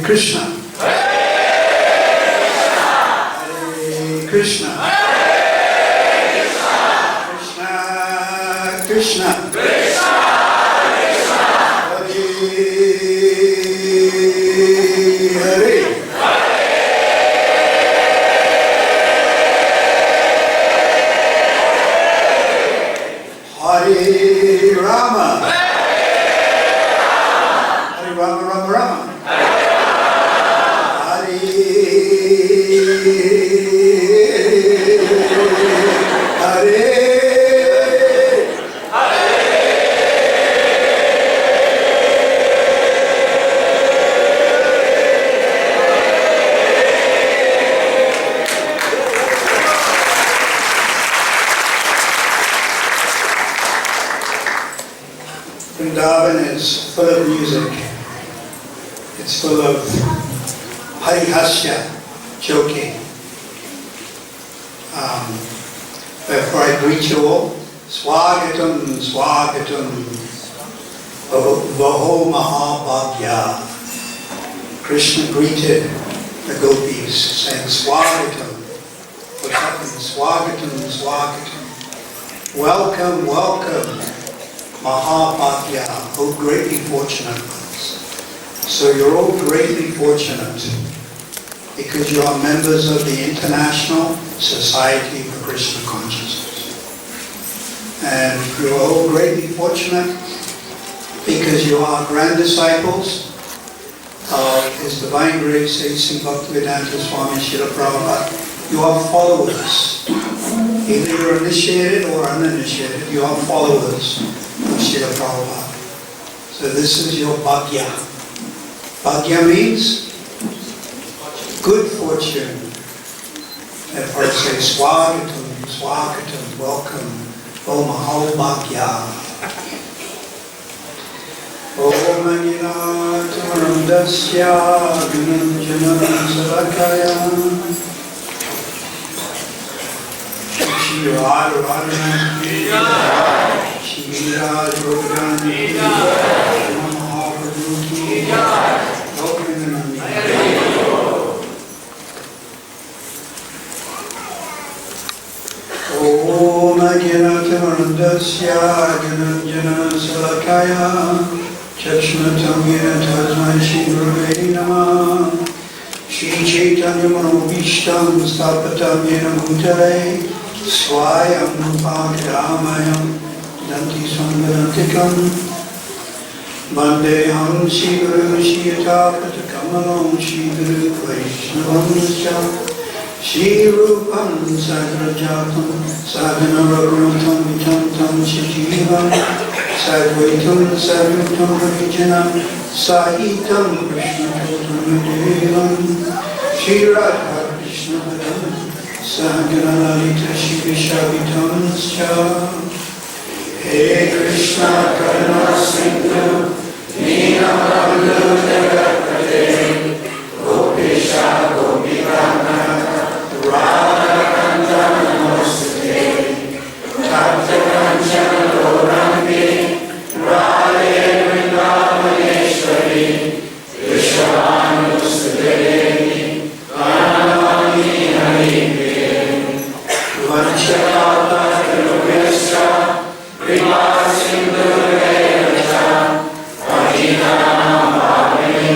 Krishna. Hare Krishna. Krishna Krishna. Hare Hare Rama. Hare Rama Rama Rama. Hare Hare. Durban is full of music. It's full of parihasya, joking. Therefore I greet you all. Swagatam, Swagatam, Vaho Mahabhagya. Krishna greeted the gopis saying Swagatam. What's happening? Swagatam, Swagatam. Welcome, welcome. Mahabhagya, oh greatly fortunate ones. So you're all greatly fortunate because you are members of the International Society for Krishna Consciousness. And you're all greatly fortunate because you are grand disciples of His Divine Grace, A.C. Bhaktivedanta Swami Srila Prabhupada. You are followers. Either you're initiated or uninitiated, you are followers of Srila Prabhupada. So this is your bhagya. Bhagya means good fortune. Therefore I say Swagatam, Swagatam, welcome, O Mahabhagya. Om Ajnanatamandasya Gunanjana Salakaya Shri Radha Radha Shri Radha Radha Mahaprabhu Ki Om Ajnanatamandasya Gunanjana Salakaya Chachnatam Yena Tasmai Shri Gurave Namah Shri Chaitanya Manobhishtam Stapatam Yena Bhutale Swayam Rupakiramayam Danti Sangharantikam Vandeham Shri Guru Shri Yatapata Kamalam Shri Guru Vaishnavam Shri Rupam Sagrajatam Sadhana Raghunatam Vitantam Shijivam Sadvaitam Sadhutam Harijanam Sahitam Krishna Chaitanya Devam Shri Radha Krishna Padam Sahagana Lalita Shri Vishavitam Scha He Krishna Karuna Sindhu Nina Bandhu Jagatpate Gopesha Gopikana Radha Kanta Namostate Tapta Kanchana Gaurangi Radhe Vrindavaneshwari Vishwanusudevi Kanavani Harimim Vanchakata Kilomesha Kripa Sindhu Devacha Patinam Bhavane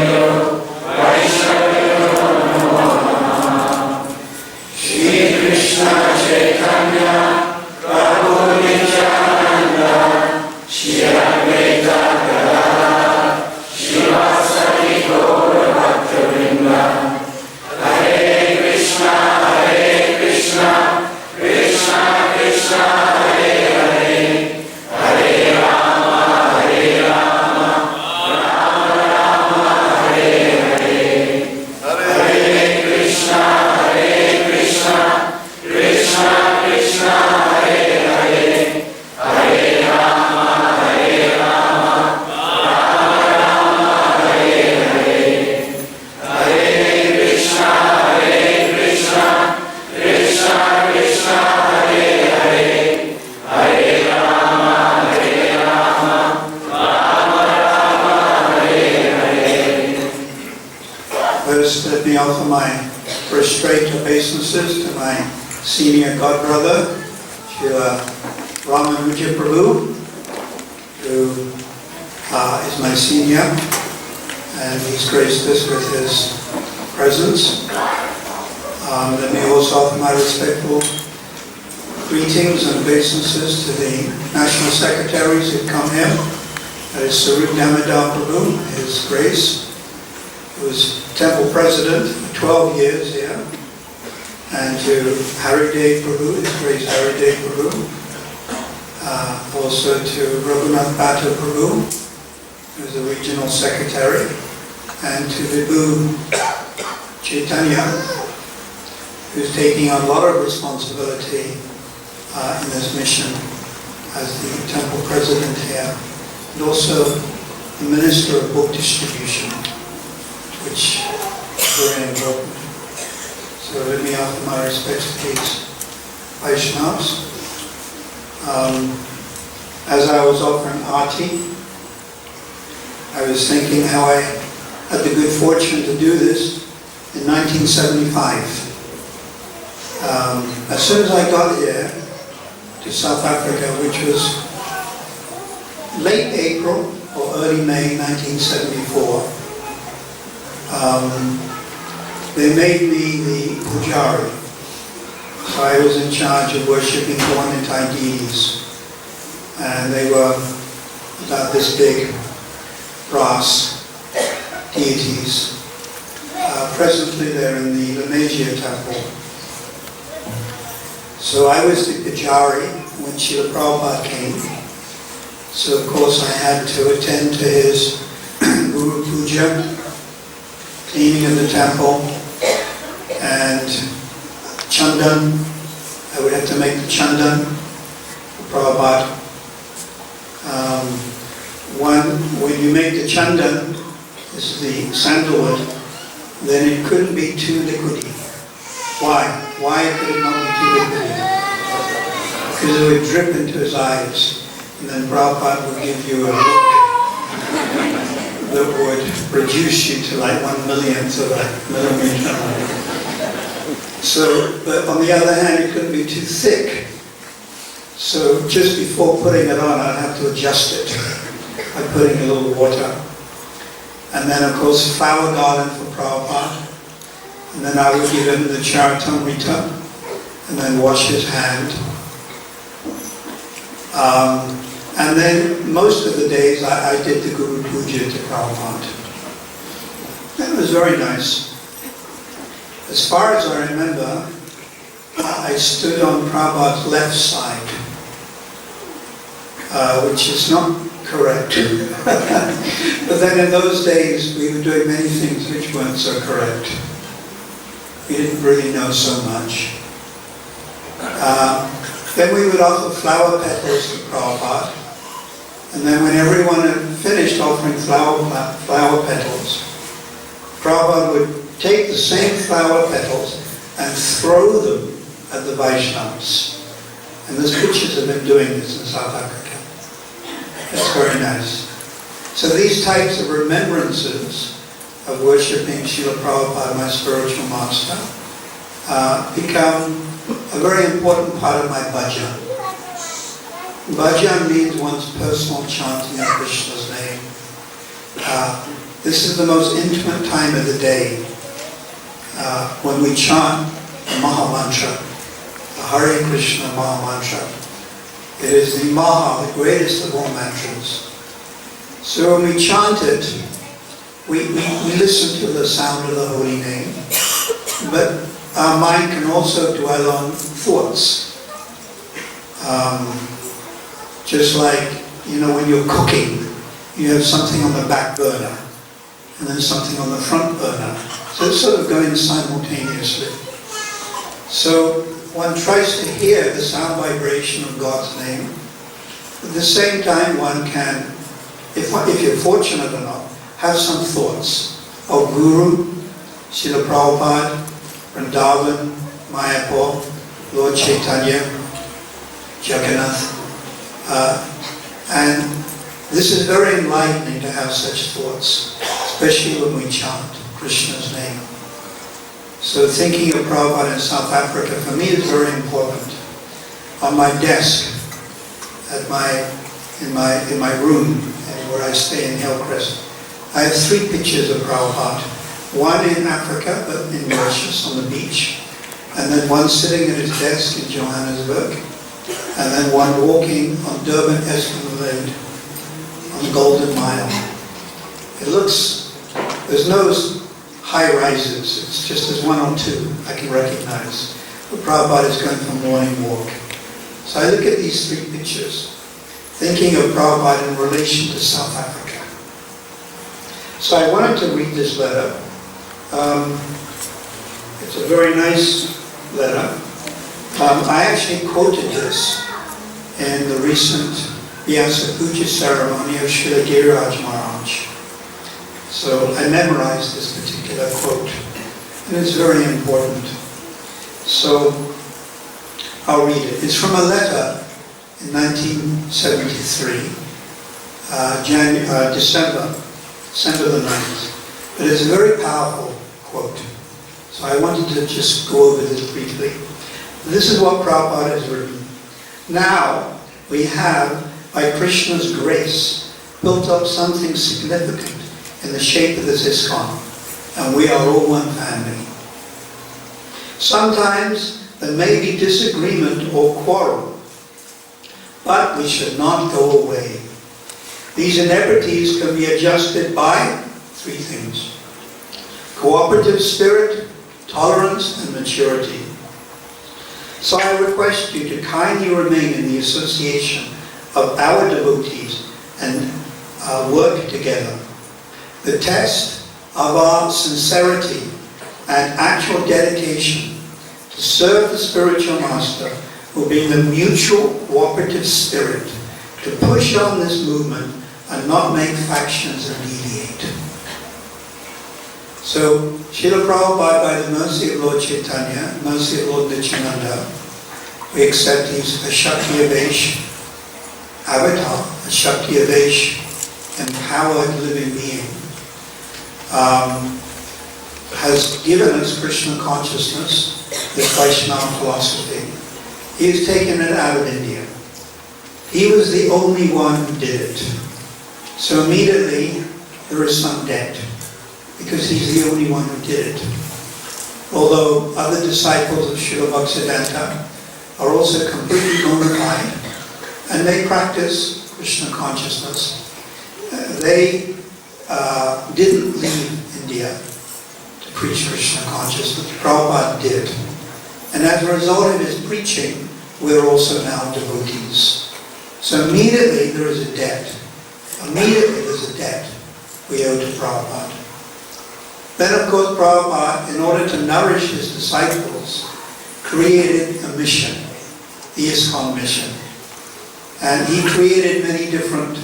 offer my prostrate obeisances to my senior godbrother, Srila Ramanuja Prabhu, who is my senior, and he's graced us with his presence. Let me also offer my respectful greetings and obeisances to the national secretaries who come here. That is Sarup Damodar Prabhu, His Grace, who was temple president for 12 years here, and to Haridev Prabhu, His Grace Haridev Prabhu, also to Raghunath Bhatta Prabhu, who is the regional secretary, and to Vibhu Chaitanya, who's taking on a lot of responsibility in this mission as the temple president here, and also the Minister of Book Distribution, which is very important. So let me offer my respects to these Vaishnavas. As I was offering Aarti, I was thinking how I had the good fortune to do this in 1975. As soon as I got here to South Africa, which was late April or early May 1974, they made me the Pujari. So I was in charge of worshipping Born-in-Time deities. And they were about this big brass deities. Presently they're in the Lenasia temple. So I was the Pujari when Srila Prabhupada came. So of course I had to attend to his Guru Puja, cleaning of the temple, and Chandan. I would have to make the Chandan for Prabhupada. When you make the Chandan, this is the sandalwood, then it couldn't be too liquidy. Why? Why could it not be too liquidy? Because it would drip into his eyes, and then Prabhupada would give you a look that would reduce you to like 1/1,000,000th of a millimeter. So, but on the other hand, it couldn't be too thick. So just before putting it on, I'd have to adjust it by putting a little water. And then of course flower garland for Prabhupada. And then I would give him the Charitamrita and then wash his hand. And then most of the days I did the Guru Puja to Prabhupada. That was very nice. As far as I remember, I stood on Prabhupada's left side, which is not correct. But then in those days we were doing many things which weren't so correct. We didn't really know so much. Then we would offer flower petals to Prabhupada. And then when everyone had finished offering flower petals, Prabhupada would take the same flower petals and throw them at the Vaishnavas. And there's pictures of him doing this in South Africa. It's very nice. So these types of remembrances of worshipping Srila Prabhupada, my spiritual master, become a very important part of my bhajan. Bhajan means one's personal chanting of Krishna's name. This is the most intimate time of the day when we chant the Maha Mantra, the Hare Krishna Maha Mantra. It is the Maha, the greatest of all mantras. So when we chant it, we listen to the sound of the holy name, but our mind can also dwell on thoughts. Just like, when you're cooking, you have something on the back burner and then something on the front burner. So it's sort of going simultaneously. So one tries to hear the sound vibration of God's name. At the same time, one can, if you're fortunate enough, have some thoughts of Guru, Srila Prabhupada, Vrindavan, Mayapur, Lord Chaitanya, Jagannath. And this is very enlightening to have such thoughts, especially when we chant Krishna's name. So thinking of Prabhupada in South Africa for me is very important. On my desk, in my room, where I stay in Hillcrest, I have 3 pictures of Prabhupada. One in Africa, but in Mauritius on the beach, and then one sitting at his desk in Johannesburg, and then one walking on Durban Esplanade on the Golden Mile. It looks, there's no high rises, it's just there's 1 or 2 I can recognize. But Prabhupada is going for a morning walk. So I look at these 3 pictures, thinking of Prabhupada in relation to South Africa. So I wanted to read this letter. It's a very nice letter. I actually quoted this in the recent Vyasa Puja ceremony of Srila Giriraj Maharaj. So I memorized this particular quote, and it's very important. So I'll read it. It's from a letter in 1973, December the 9th. But it's a very powerful quote. So I wanted to just go over this briefly. This is what Prabhupada has written. Now we have, by Krishna's grace, built up something significant in the shape of this ISKCON, and we are all one family. Sometimes there may be disagreement or quarrel, but we should not go away. These inequities can be adjusted by 3 things: cooperative spirit, tolerance, and maturity. So I request you to kindly remain in the association of our devotees and work together. The test of our sincerity and actual dedication to serve the spiritual master will be the mutual cooperative spirit to push on this movement and not make factions and deviate. So, Srila Prabhupada, by the mercy of Lord Chaitanya, mercy of Lord Nityananda, we accept he's a Shakti Avesh avatar, a Shakti Avesh empowered living being, has given us Krishna consciousness, the Vaishnava philosophy. He has taken it out of India. He was the only one who did it. So immediately there is some debt, because he's the only one who did it. Although other disciples of Srila Bhaktisiddhanta are also completely bona fide, and they practice Krishna consciousness. They didn't leave India to preach Krishna consciousness. Prabhupada did. And as a result of his preaching, we're also now devotees. So immediately there is a debt. Immediately there's a debt we owe to Prabhupada. Then of course Prabhupada, in order to nourish his disciples, created a mission, the ISKCON mission. And he created many different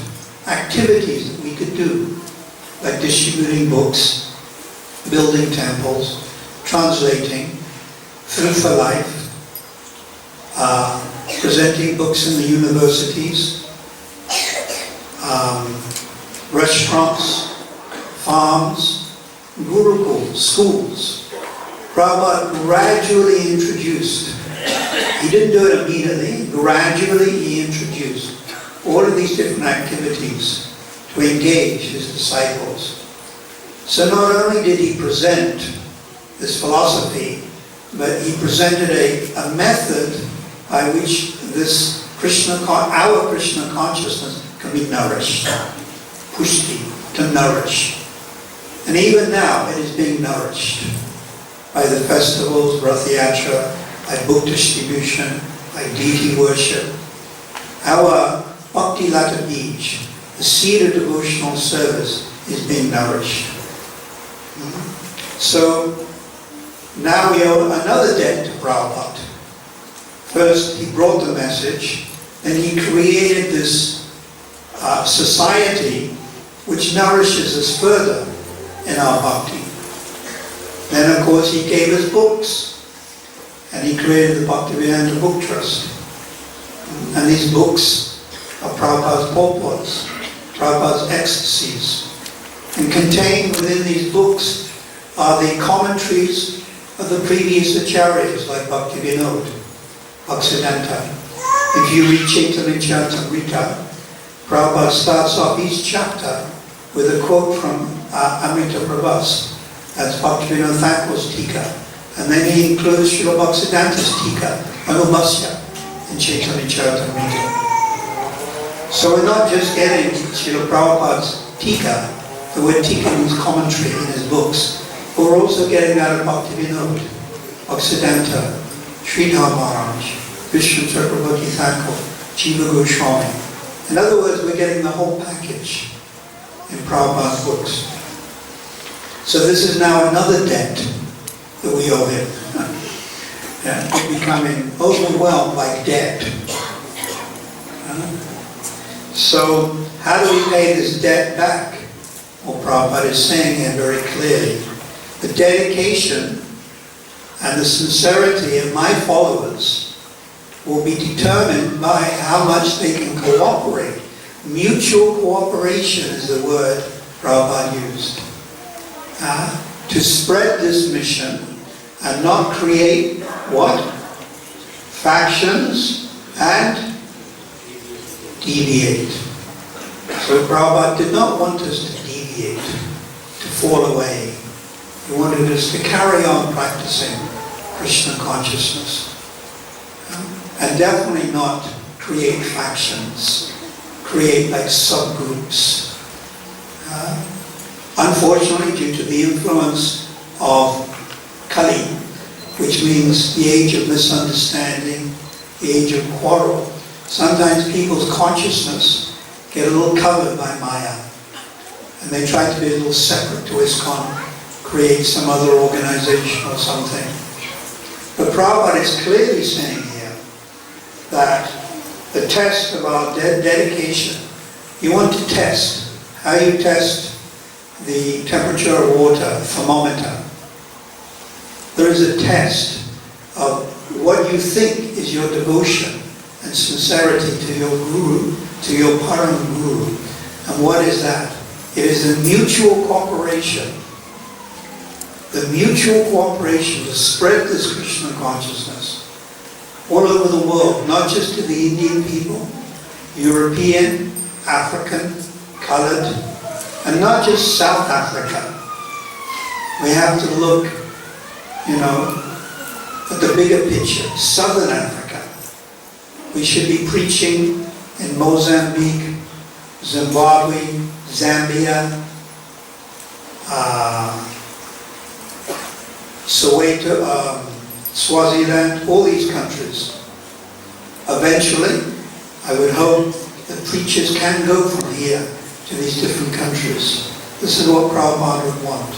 activities that we could do, like distributing books, building temples, translating, Food for Life, presenting books in the universities, restaurants, farms, gurukuls, schools. Prabhupada gradually introduced, he didn't do it immediately, gradually he introduced all of these different activities to engage his disciples. So not only did he present this philosophy, but he presented a method by which this our Krishna consciousness can be nourished. Pushti, to nourish. And even now it is being nourished by the festivals, Rath Yatra, by book distribution, by deity worship. Our Bhakti Lata Beach, the seed of devotional service, is being nourished. So now we owe another debt to Prabhupada. First, he brought the message, and he created this society which nourishes us further in our bhakti. Then, of course, he gave us books, and he created the Bhaktivedanta Book Trust. And these books are Prabhupada's purports, Prabhupada's ecstasies. And contained within these books are the commentaries of the previous acharyas like Bhaktivinoda, Bhaktisiddhanta. If you read Chaitanya Charitamrita, Prabhupada starts off each chapter with a quote from Amrita Prabhas. That's Bhaktivinoda Thakur's Tika. And then he includes Srila Bhaktisiddhanta's Tika, Anubhasya, in Chaitanya Charitamrita. So we're not just getting Srila Prabhupada's Tika, the word Tika means commentary in his books, but we're also getting that of Bhaktivinoda, Bhaktisiddhanta, Sridhar Maharaj, Vishnu Chakravarti Thakur, Jiva Goswami. In other words, we're getting the whole package in Prabhupada's books. So this is now another debt that we owe him. We're becoming overwhelmed by debt. So how do we pay this debt back? Well, Prabhupada is saying here very clearly, the dedication and the sincerity of my followers will be determined by how much they can cooperate. Mutual cooperation is the word Prabhupada used. To spread this mission and not create what? Factions and deviate. So Prabhupada did not want us to deviate, to fall away. He wanted us to carry on practicing Krishna consciousness. And definitely not create factions, create like subgroups. Unfortunately, due to the influence of Kali, which means the age of misunderstanding, the age of quarrel, sometimes people's consciousness get a little covered by Maya, and they try to be a little separate to ISKCON, create some other organization or something. But Prabhupada is clearly saying here that the test of our dedication, you want to test, how you test the temperature of water, thermometer. There is a test of what you think is your devotion and sincerity to your Guru, to your Param Guru. And what is that? It is the mutual cooperation. The mutual cooperation to spread this Krishna consciousness all over the world, not just to the Indian people, European, African, colored, and not just South Africa. We have to look, at the bigger picture, Southern Africa. We should be preaching in Mozambique, Zimbabwe, Zambia, Soweto, Swaziland, all these countries. Eventually, I would hope that preachers can go from here to these different countries. This is what Prabhupada would want.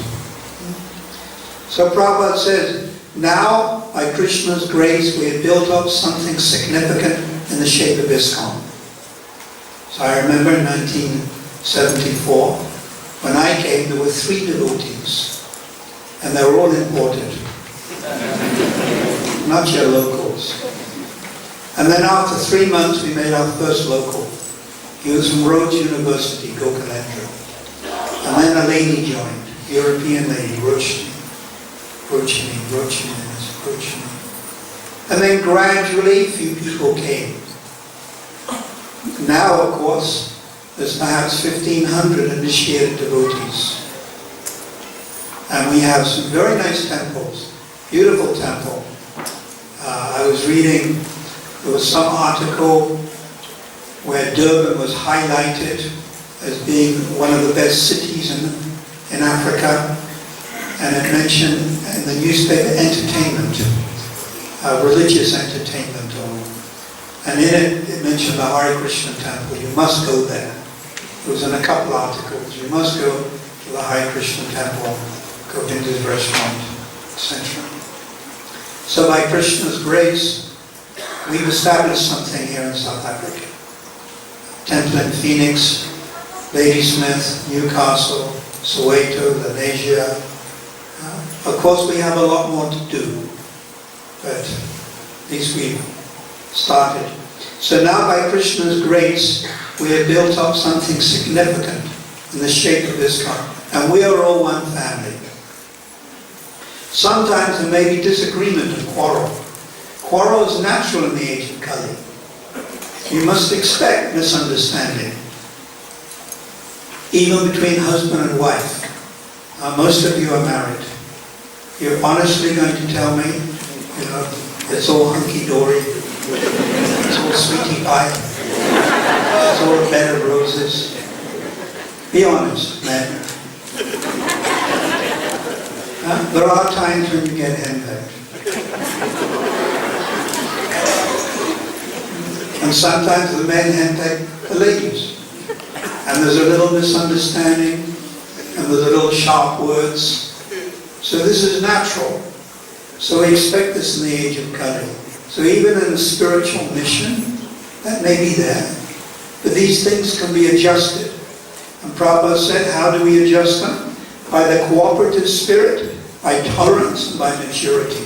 So Prabhupada says, now, by Krishna's grace, we have built up something significant in the shape of ISKCON. So I remember in 1974, when I came, there were 3 devotees, and they were all imported, not your locals. And then after 3 months, we made our first local. He was from Rhodes University, Gokulendra. And then a lady joined, European lady, Rochini. And then gradually, a few people came. Now, of course, there's perhaps 1,500 initiated devotees. And we have some very nice temples, beautiful temple. I was reading, there was some article where Durban was highlighted as being one of the best cities in Africa. And it mentioned in the newspaper entertainment, religious entertainment. And in it mentioned the Hare Krishna temple. You must go there. It was in a couple articles. You must go to the Hare Krishna temple, go into his restaurant, etc. So by Krishna's grace, we've established something here in South Africa. Temple in Phoenix, Ladysmith, Newcastle, Soweto, Lenasia. Of course, we have a lot more to do, but at least we've started. So now by Krishna's grace, we have built up something significant in the shape of ISKCON, and we are all one family. Sometimes there may be disagreement and quarrel. Quarrel is natural in the age of Kali. You must expect misunderstanding, even between husband and wife. Most of you are married. You're honestly going to tell me, it's all hunky-dory, it's all sweetie pie, it's all a bed of roses. Be honest, men. There are times when you get henpecked. And sometimes the men henpeck the ladies. And there's a little misunderstanding, and there's a little sharp words. So this is natural. So we expect this in the age of Kali. So even in a spiritual mission, that may be there. But these things can be adjusted. And Prabhupada said, how do we adjust them? By the cooperative spirit, by tolerance, and by maturity.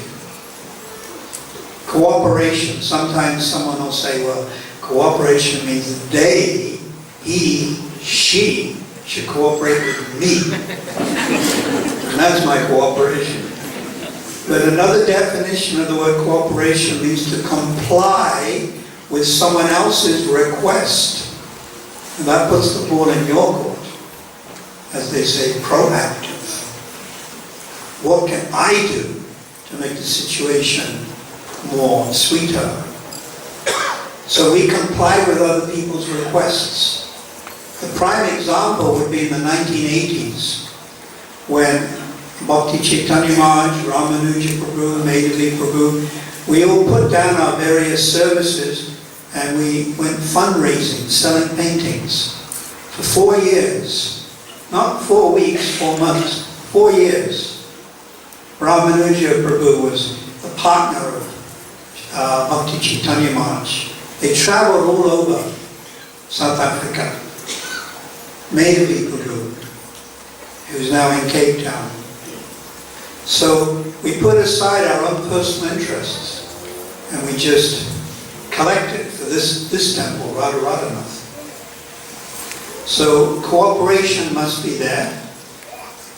Cooperation. Sometimes someone will say, well, cooperation means that they, he, she, should cooperate with me. And that's my cooperation. But another definition of the word cooperation means to comply with someone else's request. And that puts the ball in your court. As they say, proactive. What can I do to make the situation more sweeter? So we comply with other people's requests. The prime example would be in the 1980s when Bhakti Chaitanya Maharaj, Ramanuja Prabhu, Madhavi Prabhu, we all put down our various services and we went fundraising, selling paintings for 4 years. Not 4 weeks, 4 months, 4 years. Ramanuja Prabhu was the partner of Bhakti Chaitanya Maharaj. They traveled all over South Africa. Madhavi Prabhu, who's now in Cape Town. So we put aside our own personal interests and we just collected for this temple, Radharanath. So cooperation must be there.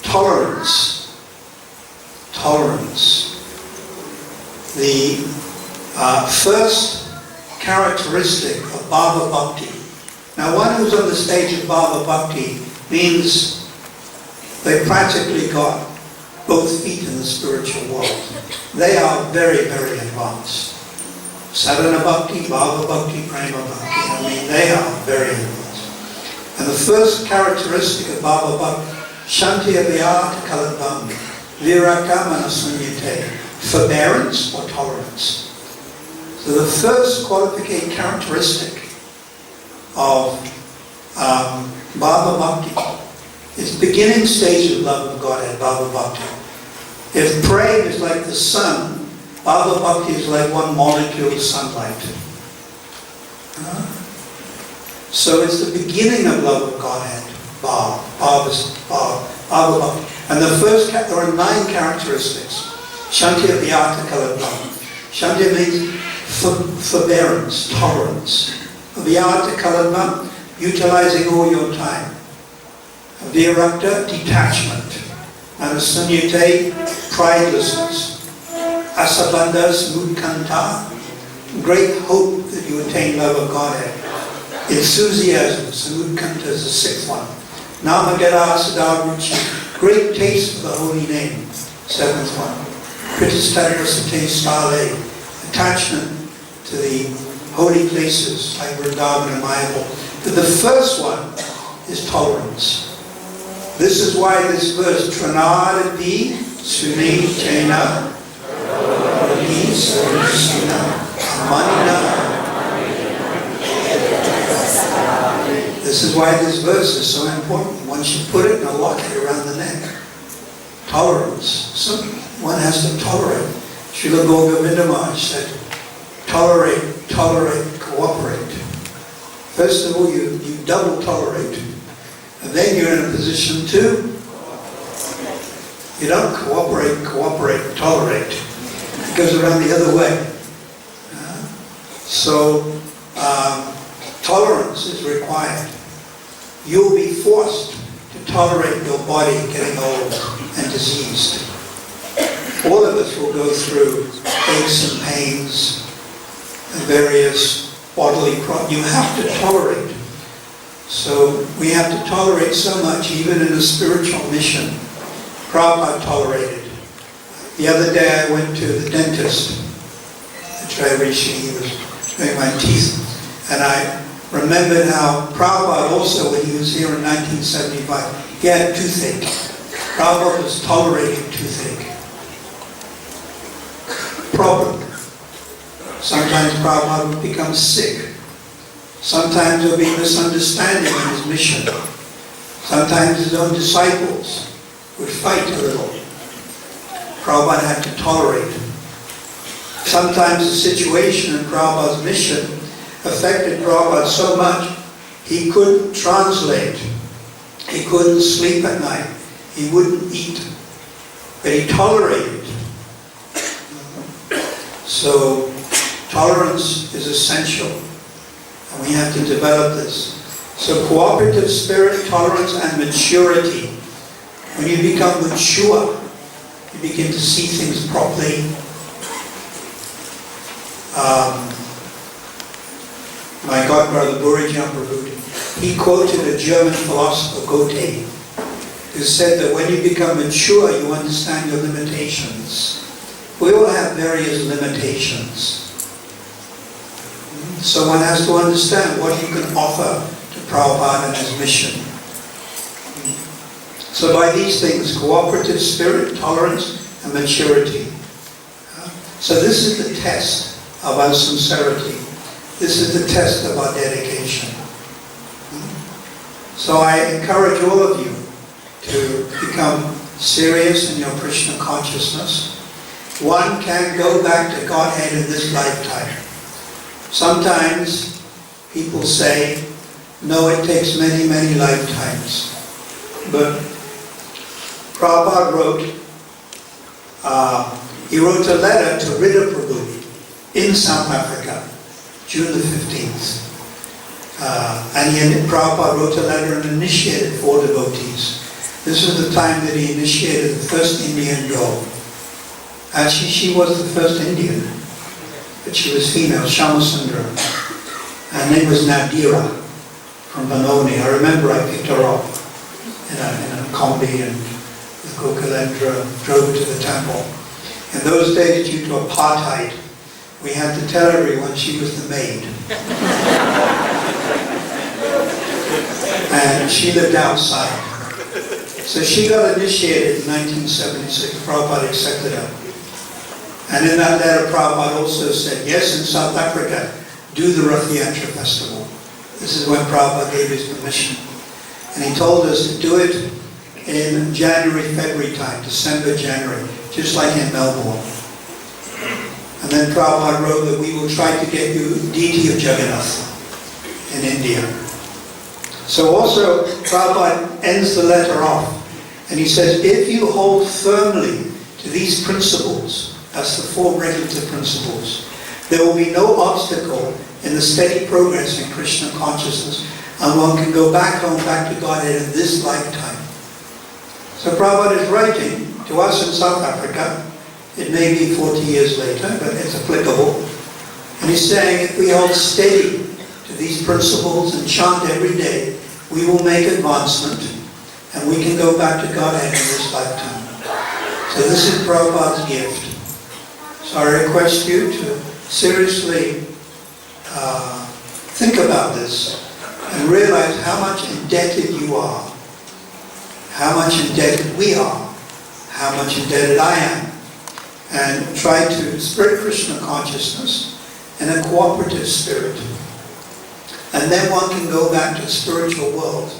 Tolerance. Tolerance. The first characteristic of Bhava Bhakti. Now one who's on the stage of Bhava Bhakti means they practically got both feet in the spiritual world. They are very, very advanced. Sadhana Bhakti, Bhava Bhakti, Prema Bhakti. I mean, they are very advanced. And the first characteristic of Bhava Bhakti, Shanti Vyasa Kalabam, Virakta Manasunyate, forbearance or tolerance. So the first qualification characteristic of Bhava Bhakti is beginning stage of love of Godhead, Bhava Bhakti. If praying is like the sun, Bhava Bhakti is like one molecule of sunlight. So it's the beginning of love of Godhead, Bhava Bhakti. And the first, there are 9 characteristics. Shanti Vyasa Kalabam. Shanti means forbearance, tolerance. Vyasa Kalabam, utilizing all your time. Virakta, detachment. And Sunyate, pridelessness. Asabandhas, mudkanta, great hope that you attain love of Godhead. Enthusiasm, samudkanta is the 6th one. Namagara Sadavruchi, great taste for the holy name, 7th one. Kritistadrasate stale, attachment to the holy places like Vrindavan and Mayapur. But the first one is tolerance. This is why this verse, Tranadati Suni Chena Manina. This is why this verse is so important. Once you put it in a locket around the neck. Tolerance. So one has to tolerate. Srila Govinda Maharaj said, tolerate, tolerate, cooperate. First of all, you double tolerate. And then you're in a position to, you don't cooperate, tolerate. It goes around the other way. So, tolerance is required. You'll be forced to tolerate your body getting old and diseased. all of us will go through aches and pains and various bodily problems. You have to tolerate. So we have to tolerate so much, even in a spiritual mission. Prabhupada tolerated. The other day I went to the dentist, he was doing my teeth, and I remembered how Prabhupada also, when he was here in 1975, he had toothache. Prabhupada was tolerating toothache. Problem. Sometimes Prabhupada would become sick. Sometimes there would be misunderstanding in his mission. Sometimes his own disciples would fight a little. Prabhupada had to tolerate. Sometimes the situation in Prabhupada's mission affected Prabhupada so much he couldn't translate. He couldn't sleep at night. He wouldn't eat. But he tolerated. So tolerance is essential. And we have to develop this. So cooperative spirit, tolerance, and maturity. When you become mature, you begin to see things properly. My godbrother Burijan Prabhu, he quoted a German philosopher, Goethe, who said that when you become mature, you understand your limitations. We all have various limitations. So one has to understand what you can offer to Prabhupada and his mission. So by these things, cooperative spirit, tolerance, and maturity. So this is the test of our sincerity. This is the test of our dedication. So I encourage all of you to become serious in your Krishna consciousness. One can go back to Godhead in this lifetime. Sometimes people say, no, it takes many, many lifetimes. But Prabhupada wrote, he wrote a letter to Rida Prabhu in South Africa, June the 15th. And Prabhupada wrote a letter and initiated 4 devotees. This was the time that he initiated the first Indian girl. Actually, she was the first Indian, but she was female, Shamasundra. Her name was Nadira from Benoni. I remember I picked her up in a combi and with Gokulendra drove her to the temple. In those days, due to apartheid, we had to tell everyone she was the maid. And she lived outside. So she got initiated in 1976. Prabhupada accepted her. And in that letter, Prabhupada also said, yes, in South Africa, do the Rath Yatra festival. This is when Prabhupada gave his permission. And he told us to do it in January, February time, December, January, just like in Melbourne. And then Prabhupada wrote that we will try to get you deity of Jagannath in India. So also, Prabhupada ends the letter off, and he says, if you hold firmly to these principles, that's the 4 regulative principles, there will be no obstacle in the steady progress in Krishna consciousness, and one can go back home, back to Godhead in this lifetime. So Prabhupada is writing to us in South Africa. It may be 40 years later, but it's applicable. And he's saying if we hold steady to these principles and chant every day, we will make advancement and we can go back to Godhead in this lifetime. So this is Prabhupada's gift. So I request you to seriously think about this and realize how much indebted you are, how much indebted we are, how much indebted I am, and try to spread Krishna consciousness in a cooperative spirit. And then one can go back to the spiritual world.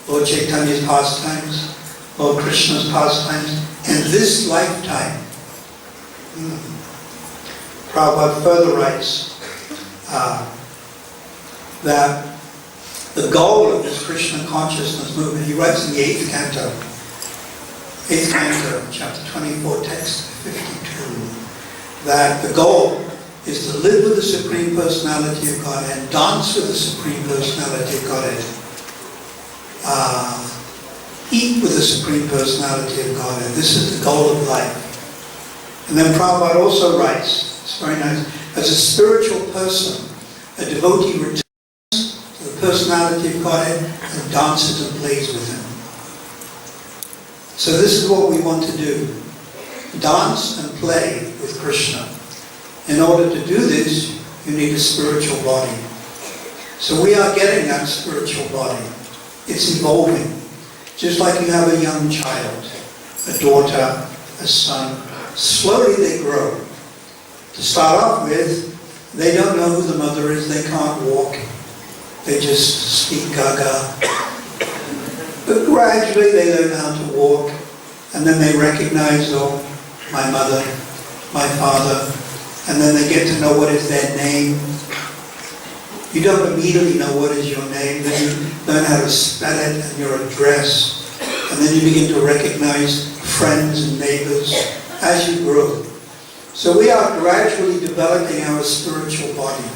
Lord Chaitanya's pastimes, Lord Krishna's pastimes, in this lifetime. Prabhupada further writes that the goal of this Krishna consciousness movement, he writes in the 8th canto, chapter 24, text 52, that the goal is to live with the Supreme Personality of Godhead and dance with the Supreme Personality of Godhead. Eat with the Supreme Personality of Godhead. This is the goal of life. And then Prabhupada also writes, it's very nice, as a spiritual person, a devotee returns to the personality of Godhead and dances and plays with him. So this is what we want to do. Dance and play with Krishna. In order to do this, you need a spiritual body. So we are getting that spiritual body. It's evolving. Just like you have a young child, a daughter, a son. Slowly they grow. To start off with, they don't know who the mother is, they can't walk. They just speak gaga. But gradually they learn how to walk, and then they recognize, oh, my mother, my father, and then they get to know what is their name. You don't immediately know what is your name, then you learn how to spell it and your address, and then you begin to recognize friends and neighbors as you grow. So we are gradually developing our spiritual body.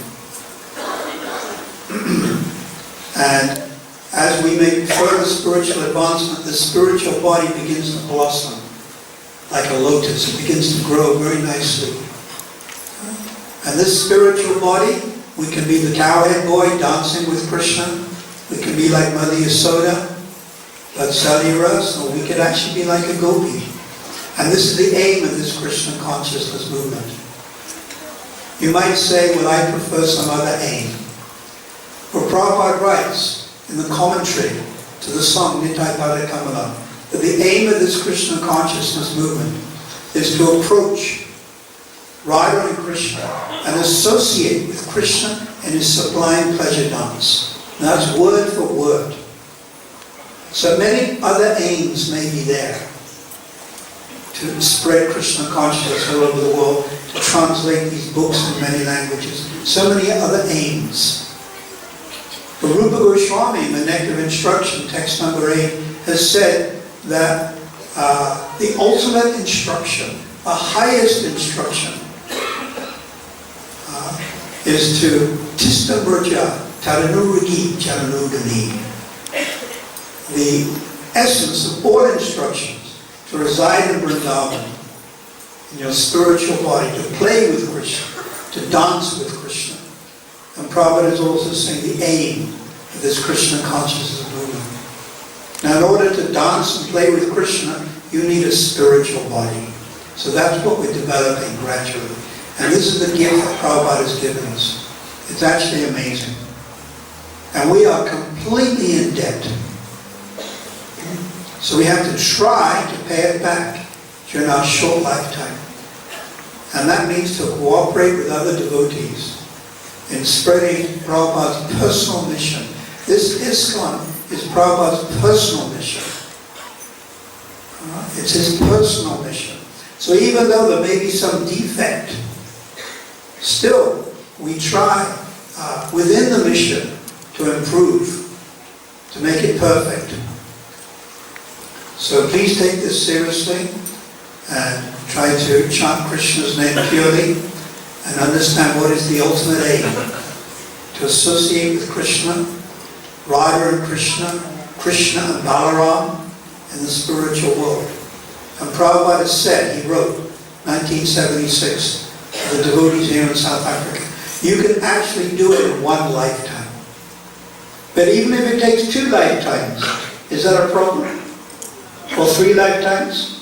And as we make further spiritual advancement, the spiritual body begins to blossom like a lotus. It begins to grow very nicely. And this spiritual body, we can be the cowhead boy dancing with Krishna. We can be like Mother Yasoda, Vatsalya, or we could actually be like a gopi. And this is the aim of this Krishna consciousness movement. You might say, well, I prefer some other aim. But Prabhupada writes in the commentary to the song Nitai Pada Kamala that the aim of this Krishna consciousness movement is to approach Radha and Krishna and associate with Krishna in his sublime pleasure dance. And that's word for word. So many other aims may be there. To spread Krishna consciousness all over the world, to translate these books in many languages. So many other aims. But Rupa Goswami, in the Nectar of Instruction, text number 8, has said that the ultimate instruction, the highest instruction, is to Tista Braja Taranuragi Charanugani. The essence of all instructions, to reside in Vrindavan, in your spiritual body, to play with Krishna, to dance with Krishna. And Prabhupada is also saying the aim of this Krishna consciousness movement. Now in order to dance and play with Krishna, you need a spiritual body. So that's what we're developing gradually. And this is the gift that Prabhupada has given us. It's actually amazing. And we are completely in debt. So we have to try to pay it back during our short lifetime. And that means to cooperate with other devotees in spreading Prabhupada's personal mission. This ISKCON is Prabhupada's personal mission. It's his personal mission. So even though there may be some defect, still we try within the mission to improve, to make it perfect. So please take this seriously and try to chant Krishna's name purely and understand what is the ultimate aim. To associate with Krishna, Radha and Krishna, Krishna and Balaram in the spiritual world. And Prabhupada said, he wrote, 1976, the devotees here in South Africa, you can actually do it in one lifetime. But even if it takes 2 lifetimes, is that a problem? Or 3 lifetimes?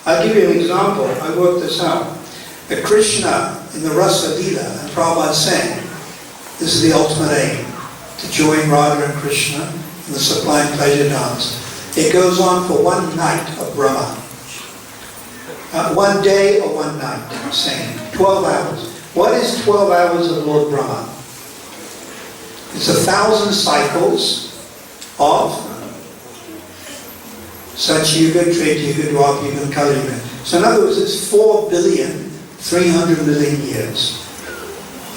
I'll give you an example. I worked this out. That Krishna in the Rasa Lila, and Prabhupada saying, this is the ultimate aim, to join Radha and Krishna in the sublime pleasure dance. It goes on for 1 night of Brahma. 1 day or 1 night, I'm saying. 12 hours. What is 12 hours of Lord Brahma? It's 1,000 cycles of Satyuga, Tretyuga, Dwapara, and Kali Yuga. So in other words, it's 4,300,000,000 years.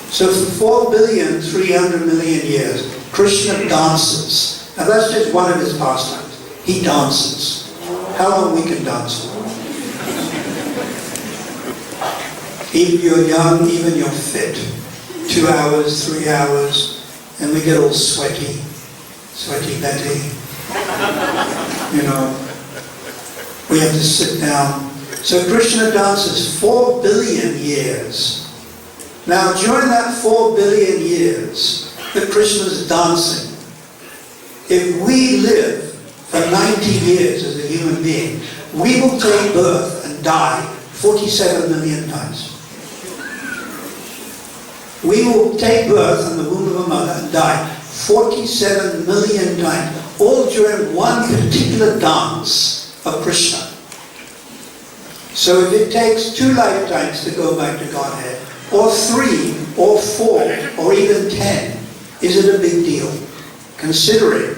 So for 4,300,000,000 years, Krishna dances. Now that's just one of his pastimes. He dances. How long we can dance for? Even you're young, even you're fit. 2 hours, 3 hours, and we get all sweaty Betty. You know, we have to sit down So Krishna dances 4 billion years. Now during that 4 billion years that Krishna is dancing, if we live for 90 years as a human being, we will take birth and die 47 million times. We will take birth in the womb of a mother and die 47 million times, all during one particular dance of Krishna. So if it takes 2 lifetimes to go back to Godhead, or 3, or 4, or even 10, is it a big deal? Considering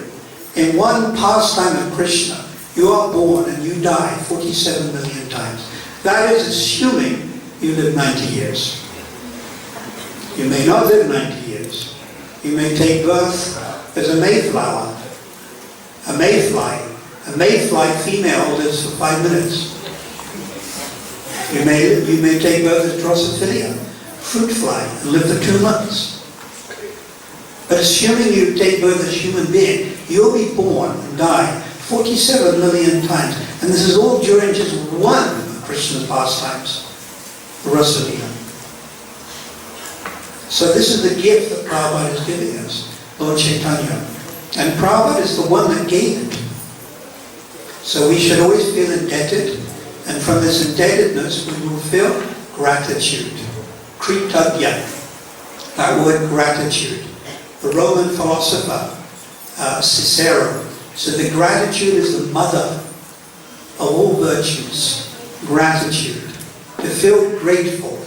in one pastime of Krishna, you are born and you die 47 million times. That is assuming you live 90 years. You may not live 90 years. You may take birth as a mayflower, a mayfly. A mayfly female lives for 5 minutes. You may take birth as Drosophila, fruit fly, and live for 2 months. But assuming you take birth as a human being, you'll be born and die 47 million times. And this is all during just one of Krishna's pastimes, Rasalila. So this is the gift that Prabhupada is giving us, Lord Chaitanya. And Prabhupada is the one that gave it. So we should always feel indebted, and from this indebtedness we will feel gratitude. Kritagya, that word gratitude. The Roman philosopher, Cicero, said that gratitude is the mother of all virtues. Gratitude. To feel grateful.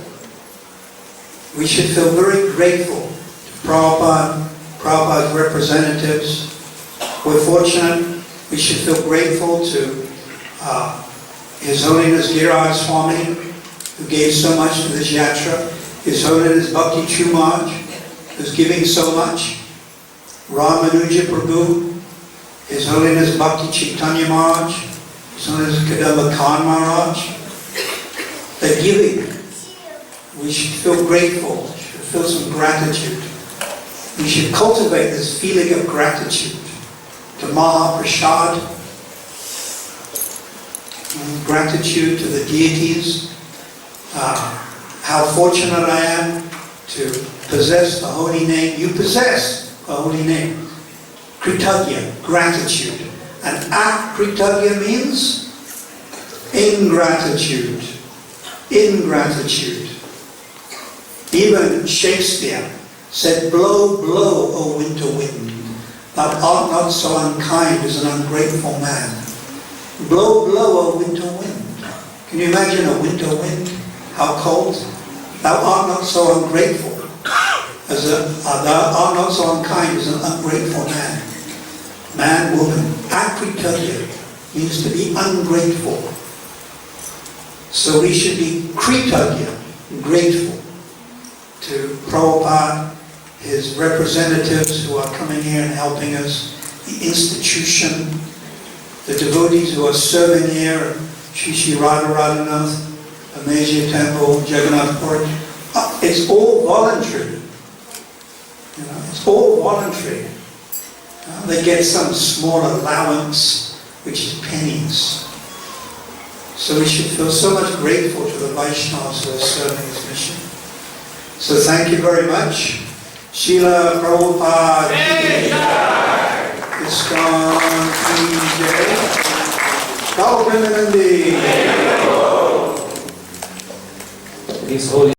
We should feel very grateful to Prabhupada's representatives. We're fortunate. We should feel grateful to His Holiness Giriraj Swami, who gave so much to this yatra. His Holiness Bhakti Chumaj, who's giving so much. Ramanuja Prabhu, His Holiness Bhakti Chaitanya Maharaj, His Holiness Kadamba Khan Maharaj. They're giving. We should feel grateful. We should feel some gratitude. We should cultivate this feeling of gratitude to Mahaprasad, gratitude to the deities. How fortunate I am to possess the holy name. You possess the holy name. Kritagya, gratitude. And akritagya means ingratitude. Ingratitude. Even Shakespeare said, blow, blow, O winter wind, thou art not so unkind as an ungrateful man. Blow, blow, O winter wind. Can you imagine a winter wind? How cold? Thou art not so ungrateful thou art not so unkind as an ungrateful man. Man, woman. Akritagya means to be ungrateful. So we should be kritagya, grateful to Prabhupada, his representatives who are coming here and helping us, the institution, the devotees who are serving here, Shri Radha Radhanath, Amazia Temple, Jagannath Puri. It's all voluntary. It's all voluntary. They get some small allowance, which is pennies. So we should feel so much grateful to the Vaishnavas who are serving this mission. So thank you very much. Srila Prabhupada ki jai. ISKCON ki jai. Gaur Premanandi. These holy